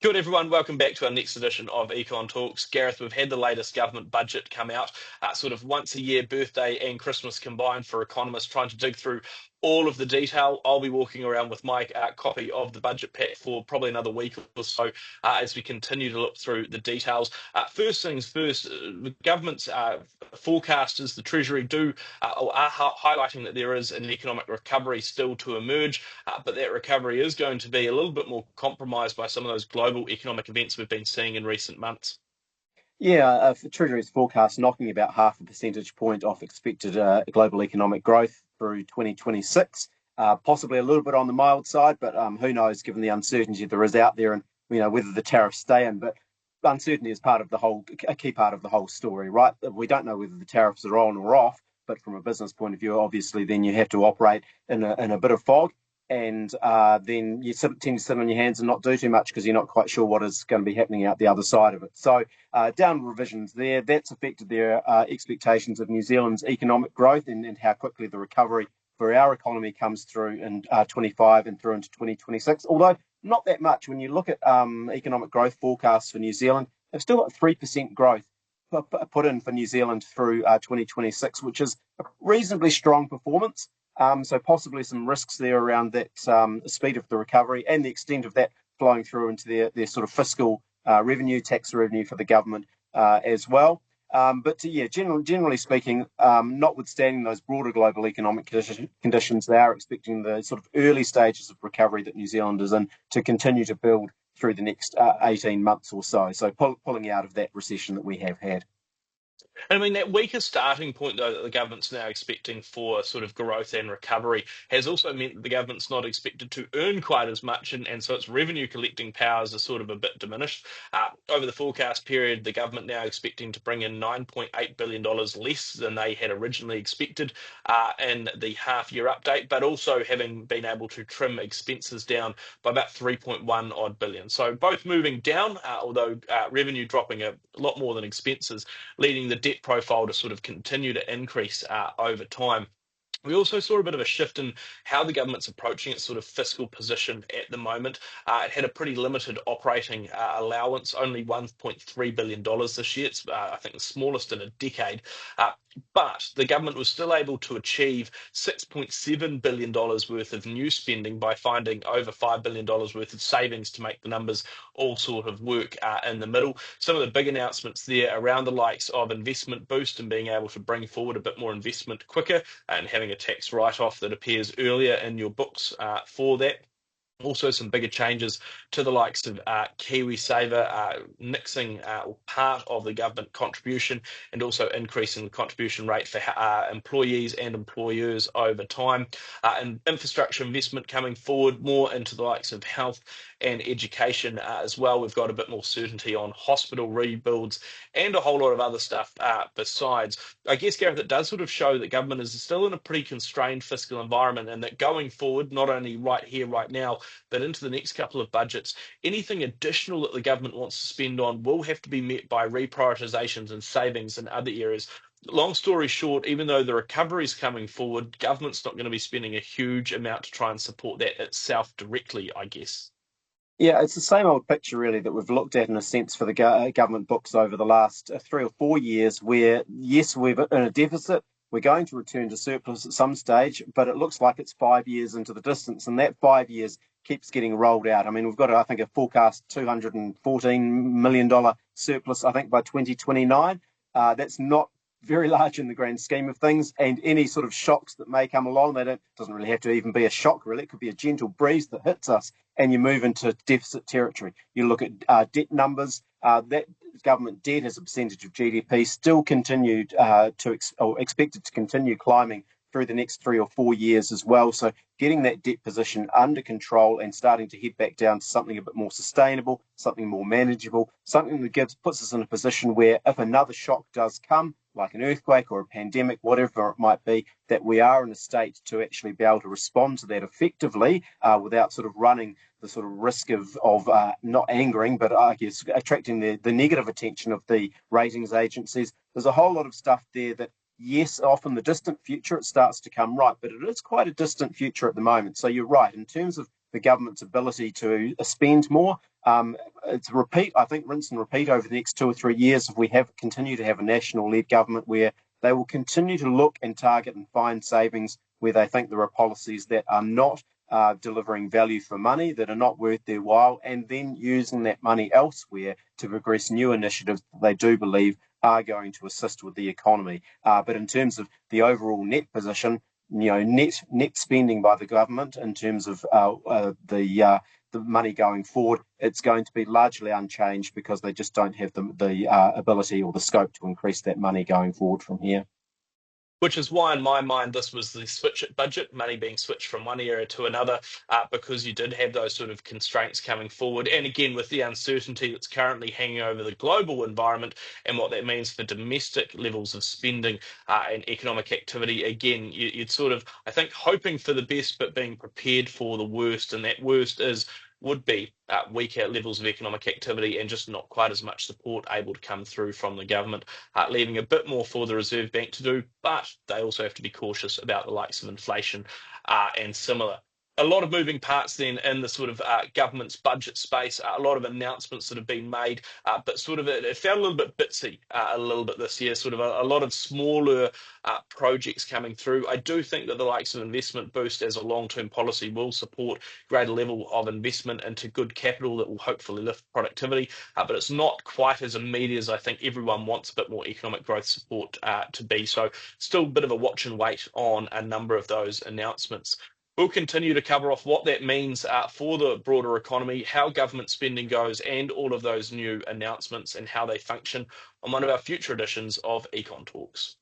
Good everyone, welcome back to our next edition of Econ Talks. Gareth, we've had the latest government budget come out, sort of once a year, birthday and Christmas combined for economists trying to dig through all of the detail. I'll be walking around with my copy of the budget pack for probably another week or so as we continue to look through the details. First things first, the government's forecasters, the Treasury are highlighting that there is an economic recovery still to emerge, but that recovery is going to be a little bit more compromised by some of those global economic events we've been seeing in recent months. Yeah, for Treasury's forecast knocking about half a percentage point off expected global economic growth through 2026. Possibly a little bit on the mild side, but who knows, given the uncertainty there is out there and whether the tariffs stay in. But uncertainty is a key part of the whole story, right? We don't know whether the tariffs are on or off, but from a business point of view, obviously, then you have to operate in a bit of fog. And then you tend to sit on your hands and not do too much because you're not quite sure what is going to be happening out the other side of it. So downward revisions there, that's affected their expectations of New Zealand's economic growth and how quickly the recovery for our economy comes through in 25 and through into 2026. Although not that much. When you look at economic growth forecasts for New Zealand, they've still got 3% growth put in for New Zealand through 2026, which is a reasonably strong performance. So possibly some risks there around that speed of the recovery and the extent of that flowing through into their sort of fiscal revenue, tax revenue for the government as well. But generally speaking, notwithstanding those broader global economic conditions, they are expecting the sort of early stages of recovery that New Zealand is in to continue to build through the next 18 months or so. So pulling out of that recession that we have had. And I mean, that weaker starting point, though, that the government's now expecting for sort of growth and recovery has also meant that the government's not expected to earn quite as much, and so its revenue collecting powers are sort of a bit diminished. Over the forecast period, the government now expecting to bring in $9.8 billion less than they had originally expected in the half-year update, but also having been able to trim expenses down by about 3.1 odd billion. So both moving down, although revenue dropping a lot more than expenses, leading the debt profile to sort of continue to increase over time. We also saw a bit of a shift in how the government's approaching its sort of fiscal position at the moment. It had a pretty limited operating allowance, only $1.3 billion this year. It's, I think, the smallest in a decade. But the government was still able to achieve $6.7 billion worth of new spending by finding over $5 billion worth of savings to make the numbers all sort of work in the middle. Some of the big announcements there around the likes of investment boost and being able to bring forward a bit more investment quicker and having a tax write-off that appears earlier in your books for that. Also, some bigger changes to the likes of KiwiSaver, nixing part of the government contribution and also increasing the contribution rate for employees and employers over time. And infrastructure investment coming forward more into the likes of health and education as well. We've got a bit more certainty on hospital rebuilds and a whole lot of other stuff besides. I guess, Gareth, it does sort of show that government is still in a pretty constrained fiscal environment and that going forward, not only right here, right now, but into the next couple of budgets, anything additional that the government wants to spend on will have to be met by reprioritisations and savings in other areas. Long story short, even though the recovery is coming forward, government's not going to be spending a huge amount to try and support that itself directly, I guess. Yeah, it's the same old picture, really, that we've looked at in a sense for the government books over the last 3 or 4 years, where, yes, we're in a deficit. We're going to return to surplus at some stage, but it looks like it's 5 years into the distance, and that 5 years keeps getting rolled out. I mean, we've got, I think, a forecast $214 million surplus, I think, by 2029. That's not very large in the grand scheme of things, and any sort of shocks that may come along, doesn't really have to even be a shock, really. It could be a gentle breeze that hits us, and you move into deficit territory. You look at debt numbers, that government debt as a percentage of GDP still continued expected to continue climbing through the next 3 or 4 years as well. So getting that debt position under control and starting to head back down to something a bit more sustainable, something more manageable, something that puts us in a position where if another shock does come, like an earthquake or a pandemic, whatever it might be, that we are in a state to actually be able to respond to that effectively without sort of running the sort of risk of not angering, but I guess attracting the negative attention of the ratings agencies. There's a whole lot of stuff there that, yes, off in the distant future it starts to come right, but it is quite a distant future at the moment. So you're right, in terms of the government's ability to spend more, it's repeat. I think rinse and repeat over the next 2 or 3 years. If we have continue to have a national-led government where they will continue to look and target and find savings where they think there are policies that are not delivering value for money, that are not worth their while, and then using that money elsewhere to progress new initiatives that they do believe are going to assist with the economy. But in terms of the overall net position, net spending by the government in terms of the money going forward, it's going to be largely unchanged because they just don't have the ability or the scope to increase that money going forward from here. Which is why, in my mind, this was the switch at budget, money being switched from one area to another, because you did have those sort of constraints coming forward. And again, with the uncertainty that's currently hanging over the global environment and what that means for domestic levels of spending and economic activity, again, you'd sort of, I think, hoping for the best, but being prepared for the worst. And that worst would be weaker levels of economic activity and just not quite as much support able to come through from the government, leaving a bit more for the Reserve Bank to do. But they also have to be cautious about the likes of inflation and similar. A lot of moving parts then in the sort of government's budget space, a lot of announcements that have been made, but sort of it felt a little bit bitsy a little bit this year, sort of a lot of smaller projects coming through. I do think that the likes of investment boost as a long-term policy will support greater level of investment into good capital that will hopefully lift productivity, but it's not quite as immediate as I think everyone wants a bit more economic growth support to be. So still a bit of a watch and wait on a number of those announcements. We'll continue to cover off what that means for the broader economy, how government spending goes, and all of those new announcements and how they function on one of our future editions of Econ Talks.